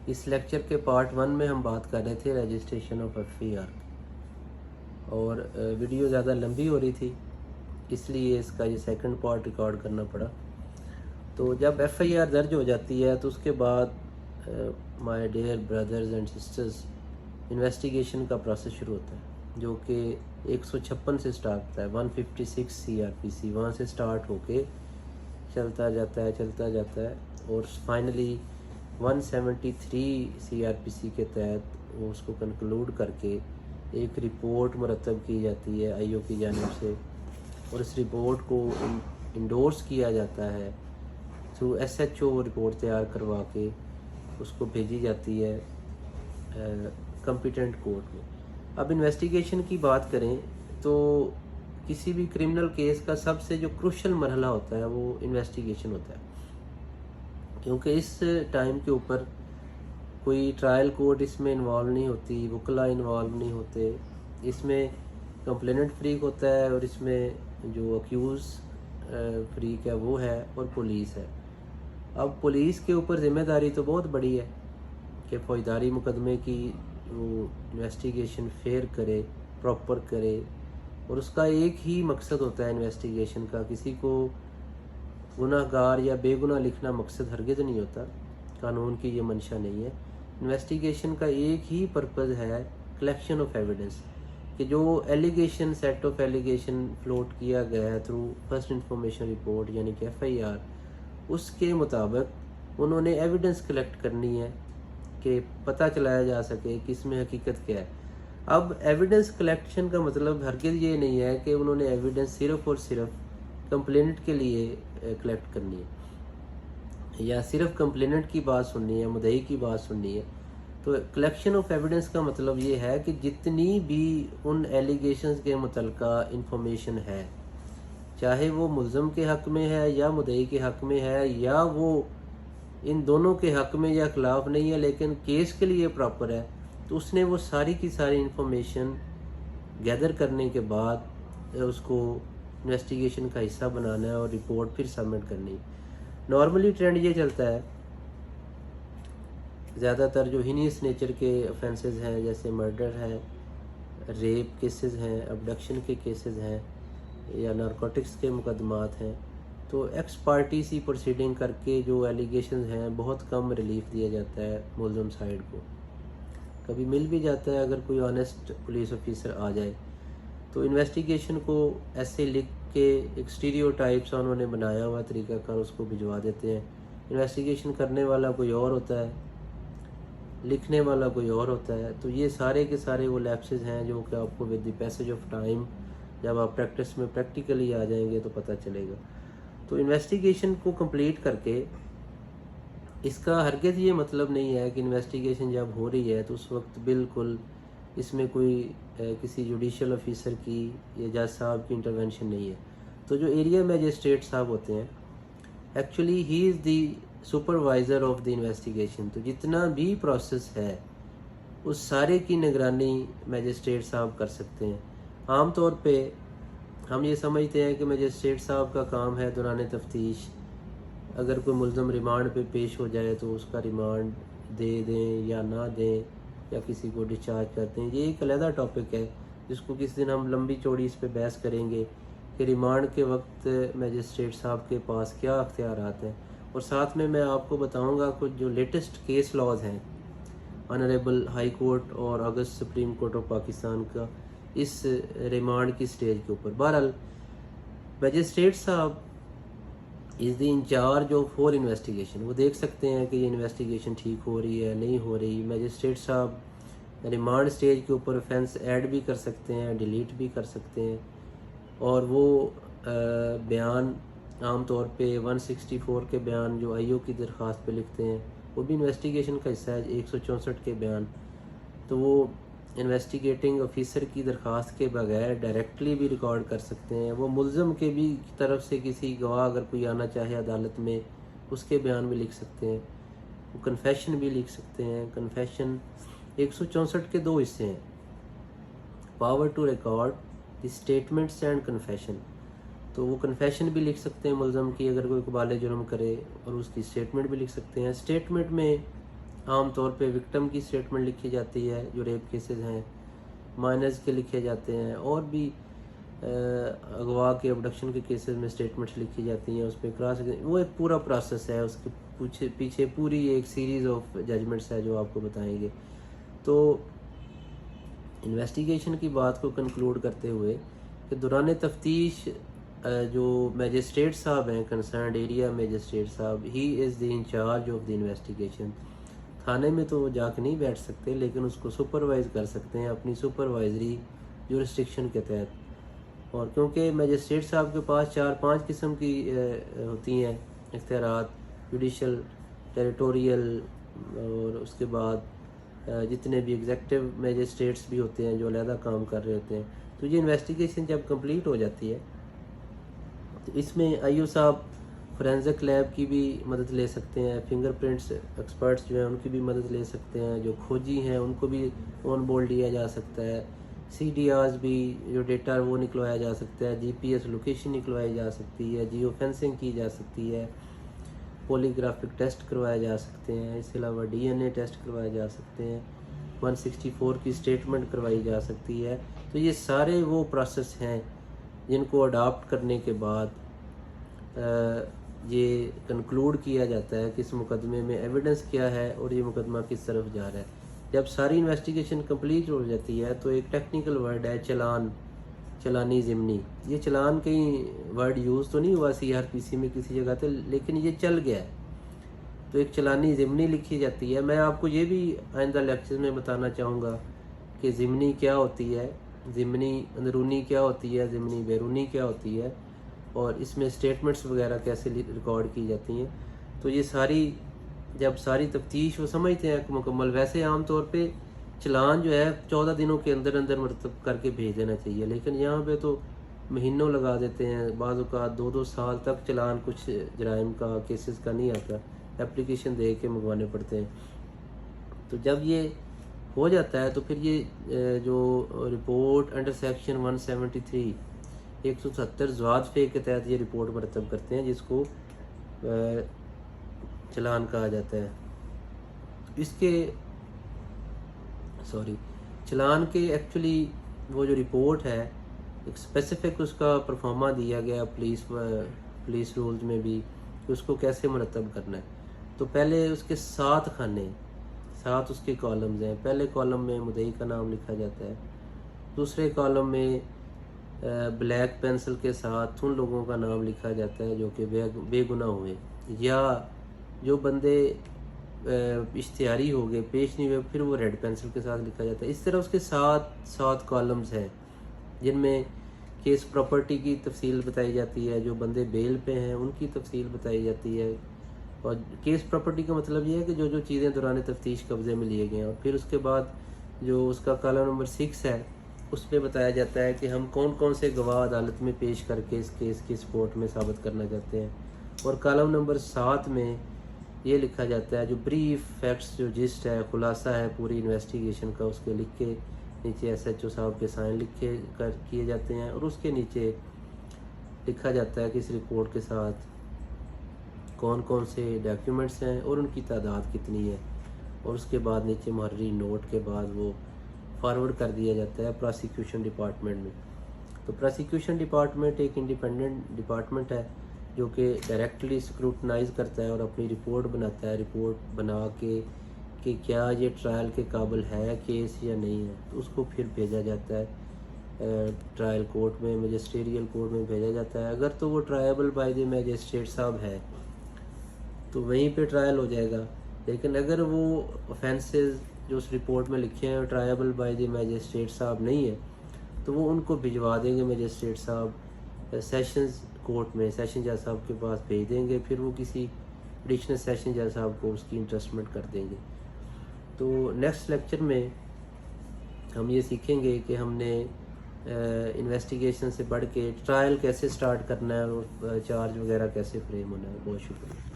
اس lecture کے part 1 میں ہم بات کر رہے تھے رجسٹریشن آف ایف آئی آر، اور ویڈیو زیادہ لمبی ہو رہی تھی، اس لیے اس کا یہ سیکنڈ پارٹ ریکارڈ کرنا پڑا۔ تو جب ایف آئی آر درج ہو جاتی ہے تو اس کے بعد my dear brothers and sisters, investigation کا پروسیس شروع ہوتا ہے، جو کہ 156 سے سٹارٹ ہوتا ہے، 156 سی آر پی سی، وہاں سے سٹارٹ ہو کے چلتا جاتا ہے اور فائنلی 173 سی آر پی سی کے تحت وہ اس کو کنکلوڈ کر کے ایک رپورٹ مرتب کی جاتی ہے آئی او کی جانب سے، اور اس رپورٹ کو انڈورس کیا جاتا ہے through S H O, report تیار کروا کے اس کو بھیجی جاتی ہے کمپیٹنٹ کورٹ میں۔ اب انویسٹیگیشن کی بات کریں تو کسی بھی کرمنل کیس کا سب سے جو کروشل مرحلہ ہوتا ہے وہ انویسٹیگیشن ہوتا ہے، کیونکہ اس ٹائم کے اوپر کوئی ٹرائل کورٹ اس میں انوالو نہیں ہوتی، وکلا انوالو نہیں ہوتے، اس میں کمپلیننٹ فریق ہوتا ہے اور اس میں جو اکیوز فریق ہے وہ ہے، اور پولیس ہے۔ اب پولیس کے اوپر ذمہ داری تو بہت بڑی ہے کہ فوجداری مقدمے کی وہ انویسٹیگیشن فیئر کرے، پراپر کرے، اور اس کا ایک ہی مقصد ہوتا ہے انویسٹیگیشن کا، کسی کو گناہ گار یا بے گناہ لکھنا مقصد ہرگز نہیں ہوتا، قانون کی یہ منشا نہیں ہے۔ انویسٹیگیشن کا ایک ہی پرپز ہے کلیکشن آف ایویڈنس، کہ جو allegation, set of allegation float کیا گیا ہے تھرو فرسٹ انفارمیشن رپورٹ یعنی کہ ایف آئی آر، اس کے مطابق انہوں نے ایویڈنس کلیکٹ کرنی ہے کہ پتہ چلایا جا سکے کہ اس میں حقیقت کیا ہے۔ اب ایویڈنس کلیکشن کا مطلب ہرگز یہ نہیں ہے کہ انہوں نے ایویڈنس صرف اور صرف کمپلیننٹ کے لیے کلیکٹ کرنی ہے یا صرف کمپلیننٹ کی بات سننی ہے، مدعی کی بات سننی ہے۔ تو کلیکشن آف ایویڈنس کا مطلب یہ ہے کہ جتنی بھی ان ایلیگیشنز کے متعلقہ انفارمیشن ہے، چاہے وہ ملزم کے حق میں ہے یا مدعی کے حق میں ہے، یا وہ ان دونوں کے حق میں یا خلاف نہیں ہے لیکن کیس کے لیے پراپر ہے، تو اس نے وہ ساری کی ساری انفارمیشن گیدر کرنے کے بعد اس کو انویسٹیگیشن کا حصہ بنانا ہے اور رپورٹ پھر سبمٹ کرنی ہے۔ نارملی ٹرینڈ یہ چلتا ہے، زیادہ تر جو ہینیس نیچر کے افینسز ہیں جیسے مرڈر ہے، ریپ کیسز ہیں، ابڈکشن کے کیسز ہیں، یا نارکوٹکس کے مقدمات ہیں، تو ایکس پارٹی سی پروسیڈنگ کر کے جو ایلیگیشنز ہیں بہت کم ریلیف دیا جاتا ہے ملزم سائڈ کو، کبھی مل بھی جاتا ہے اگر کوئی آنیسٹ پولیس آفیسر آ جائے۔ تو انویسٹیگیشن کو ایسے لکھ کے ایک اسٹیریوٹائپ سا انہوں نے بنایا ہوا طریقہ کار اس کو بھجوا دیتے ہیں۔ انویسٹیگیشن کرنے والا کوئی اور ہوتا ہے، لکھنے والا کوئی اور ہوتا ہے، تو یہ سارے کے سارے وہ لیپسز ہیں جو کہ آپ کو with the passage of time جب آپ پریکٹس میں پریکٹیکلی آ جائیں گے تو پتہ چلے گا۔ تو انویسٹیگیشن کو کمپلیٹ کر کے اس کا ہرگز یہ مطلب نہیں ہے کہ انویسٹیگیشن جب ہو رہی ہے تو اس وقت بالکل اس میں کوئی کسی جوڈیشل آفیسر کی یا جج صاحب کی انٹرونشن نہیں ہے۔ تو جو ایریا میجسٹریٹ صاحب ہوتے ہیں، actually he is the supervisor of the investigation, تو جتنا بھی پروسیس ہے اس سارے کی نگرانی میجسٹریٹ صاحب کر سکتے ہیں۔ عام طور پہ ہم یہ سمجھتے ہیں کہ میجسٹریٹ صاحب کا کام ہے دوران تفتیش، اگر کوئی ملزم ریمانڈ پہ پیش ہو جائے تو اس کا ریمانڈ دے دیں یا نہ دیں، یا کسی کو ڈسچارج کرتے ہیں۔ یہ ایک علیحدہ ٹاپک ہے جس کو کس دن ہم لمبی چوڑی اس پہ بحث کریں گے کہ ریمانڈ کے وقت میجسٹریٹ صاحب کے پاس کیا اختیارات ہیں، اور ساتھ میں میں آپ کو بتاؤں گا کچھ جو لیٹسٹ کیس لاز ہیں آنریبل ہائی کورٹ اور اگست سپریم کورٹ آف پاکستان کا اس ریمانڈ کی سٹیج کے اوپر۔ بہرحال میجسٹریٹ صاحب از دی انچارج آف فور انویسٹیگیشن، وہ دیکھ سکتے ہیں کہ یہ انویسٹیگیشن ٹھیک ہو رہی ہے نہیں ہو رہی۔ میجسٹریٹ صاحب ریمانڈ سٹیج کے اوپر offense ایڈ بھی کر سکتے ہیں، ڈیلیٹ بھی کر سکتے ہیں، اور وہ بیان عام طور پہ 164 کے بیان جو آئی او کی درخواست پہ لکھتے ہیں وہ بھی انویسٹیگیشن کا حصہ ہے، 164 کے بیان تو وہ انویسٹیگیٹنگ آفیسر کی درخواست کے بغیر ڈائریکٹلی بھی ریکارڈ کر سکتے ہیں۔ وہ ملزم کے بھی طرف سے کسی گواہ اگر کوئی آنا چاہے عدالت میں اس کے بیان بھی لکھ سکتے ہیں، وہ کنفیشن بھی لکھ سکتے ہیں۔ کنفیشن 164 کے دو حصے ہیں، power to record the statements and confession, تو وہ کنفیشن بھی لکھ سکتے ہیں ملزم کی اگر کوئی قبال جرم کرے، اور اس کی اسٹیٹمنٹ بھی لکھ سکتے ہیں۔ اسٹیٹمنٹ میں عام طور پہ وکٹم کی اسٹیٹمنٹ لکھی جاتی ہے جو ریپ کیسز ہیں، مائنرز کے لکھے جاتے ہیں، اور بھی اغوا کے ابڈکشن کے کیسز میں اسٹیٹمنٹس لکھی جاتی ہیں، اس پہ وہ ایک پورا پروسیس ہے، اس کے پیچھے پوری ایک سیریز آف ججمنٹس ہے جو آپ کو بتائیں گے۔ تو انویسٹیگیشن کی بات کو کنکلوڈ کرتے ہوئے کہ دوران تفتیش جو میجسٹریٹ صاحب ہیں، کنسرنڈ ایریا میجسٹریٹ صاحب، ہی از دی انچارج آف دی انویسٹیگیشن۔ تھانے میں تو وہ جا کے نہیں بیٹھ سکتے، لیکن اس کو سپروائز کر سکتے ہیں اپنی سپروائزری جورسڈکشن کے تحت۔ اور کیونکہ میجسٹریٹ صاحب کے پاس 4-5 قسم کی ہوتی ہیں اختیارات، جوڈیشل، ٹیریٹوریل، اور اس کے بعد جتنے بھی ایگزیکٹو میجسٹریٹس بھی ہوتے ہیں جو علیحدہ کام کر رہے ہوتے ہیں۔ تو یہ انویسٹیگیشن جب کمپلیٹ ہو جاتی ہے تو اس میں آئی او صاحب فورینزک لیب کی بھی مدد لے سکتے ہیں، فنگر پرنٹس ایکسپرٹس جو ہیں ان کی بھی مدد لے سکتے ہیں، جو کھوجی ہیں ان کو بھی آن بورڈ لیا جا سکتا ہے، سی ڈی آرز بھی جو ڈیٹا وہ نکلوایا جا سکتا ہے، جی پی ایس لوکیشن نکلوائی جا سکتی ہے، جیو فینسنگ کی جا سکتی ہے، پولیگرافک ٹیسٹ کروائے جا سکتے ہیں، اس کے علاوہ ڈی این اے ٹیسٹ کروائے جا سکتے ہیں، 164 کی اسٹیٹمنٹ کروائی جا سکتی ہے۔ تو یہ سارے وہ پروسیس ہیں جن کو اڈاپٹ کرنے کے بعد یہ کنکلوڈ کیا جاتا ہے کہ اس مقدمے میں ایویڈنس کیا ہے اور یہ مقدمہ کس طرف جا رہا ہے۔ جب ساری انویسٹیگیشن کمپلیٹ ہو جاتی ہے تو ایک ٹیکنیکل ورڈ ہے چلان، چلانی ضمنی۔ یہ چلان کہیں ورڈ یوز تو نہیں ہوا سی آر پی سی میں کسی جگہ تھے، لیکن یہ چل گیا ہے، تو ایک چلانی ضمنی لکھی جاتی ہے۔ میں آپ کو یہ بھی آئندہ لیکچر میں بتانا چاہوں گا کہ ضمنی کیا ہوتی ہے، ضمنی اندرونی کیا ہوتی ہے، ضمنی بیرونی کیا ہوتی ہے، اور اس میں اسٹیٹمنٹس وغیرہ کیسے ریکارڈ کی جاتی ہیں۔ تو یہ جب ساری تفتیش وہ سمجھتے ہیں کہ مکمل، ویسے عام طور پہ چلان جو ہے 14 دنوں کے اندر مرتب کر کے بھیج دینا چاہیے، لیکن یہاں پہ تو مہینوں لگا دیتے ہیں، بعض اوقات 2 سال تک چلان کچھ جرائم کا، کیسز کا نہیں آتا، اپلیکیشن دے کے منگوانے پڑتے ہیں۔ تو جب یہ ہو جاتا ہے تو پھر یہ جو رپورٹ انڈر سیکشن 173 170 زواد فے کے تحت یہ رپورٹ مرتب کرتے ہیں، جس کو چلان کہا جاتا ہے۔ اس کے چلان کے ایکچولی وہ جو رپورٹ ہے ایک اسپیسیفک اس کا پرفارما دیا گیا پولیس رولز میں بھی کہ اس کو کیسے مرتب کرنا ہے۔ تو پہلے اس کے 7 خانے، 7 اس کے کالمز ہیں۔ پہلے کالم میں مدعی کا نام لکھا جاتا ہے، دوسرے کالم میں بلیک پینسل کے ساتھ ان لوگوں کا نام لکھا جاتا ہے جو کہ بے گناہ ہوئے یا جو بندے اشتہاری ہو گئے، پیش نہیں ہوئے، پھر وہ ریڈ پینسل کے ساتھ لکھا جاتا ہے۔ اس طرح اس کے 7 کالمز ہیں جن میں کیس پراپرٹی کی تفصیل بتائی جاتی ہے، جو بندے بیل پہ ہیں ان کی تفصیل بتائی جاتی ہے، اور کیس پراپرٹی کا مطلب یہ ہے کہ جو چیزیں دوران تفتیش قبضے میں لیے گئے ہیں۔ اور پھر اس کے بعد جو اس کا کالم نمبر 6 ہے اس میں بتایا جاتا ہے کہ ہم کون سے گواہ عدالت میں پیش کر کے اس کیس کی سپورٹ میں ثابت کرنا چاہتے ہیں۔ اور کالم نمبر 7 میں یہ لکھا جاتا ہے جو بریف فیکٹس، جو جسٹ ہے، خلاصہ ہے پوری انویسٹیگیشن کا، اس کے لکھ کے نیچے ایس ایچ او صاحب کے سائن کیے جاتے ہیں، اور اس کے نیچے لکھا جاتا ہے کہ اس رپورٹ کے ساتھ کون سے ڈاکیومنٹس ہیں اور ان کی تعداد کتنی ہے، اور اس کے بعد نیچے محرری نوٹ کے بعد وہ فارورڈ کر دیا جاتا ہے پراسیکیوشن ڈپارٹمنٹ میں۔ تو پراسیکیوشن ڈپارٹمنٹ ایک انڈیپینڈنٹ ڈپارٹمنٹ ہے جو کہ ڈائریکٹلی اسکروٹنائز کرتا ہے اور اپنی رپورٹ بناتا ہے، رپورٹ بنا کے کہ کیا یہ ٹرائل کے قابل ہے کیس یا نہیں ہے، تو اس کو پھر بھیجا جاتا ہے ٹرائل کورٹ میں، میجسٹریل کورٹ میں بھیجا جاتا ہے۔ اگر تو وہ ٹرائیبل بائی دی میجسٹریٹ صاحب ہے تو وہیں پہ ٹرائل ہو جائے گا، لیکن اگر وہ اوفینسز جو اس رپورٹ میں لکھے ہیں ٹرائیبل بائی دی میجسٹریٹ صاحب نہیں ہے تو وہ ان کو بھجوا دیں گے میجسٹریٹ صاحب سیشنز کورٹ میں، سیشن جج صاحب کے پاس بھیج دیں گے، پھر وہ کسی ایڈیشنل سیشن جج صاحب کو اس کی انٹرسٹمنٹ کر دیں گے۔ تو نیکسٹ لیکچر میں ہم یہ سیکھیں گے کہ ہم نے انویسٹیگیشن سے بڑھ کے ٹرائل کیسے سٹارٹ کرنا ہے اور چارج وغیرہ کیسے فریم ہونا ہے۔ بہت شکریہ۔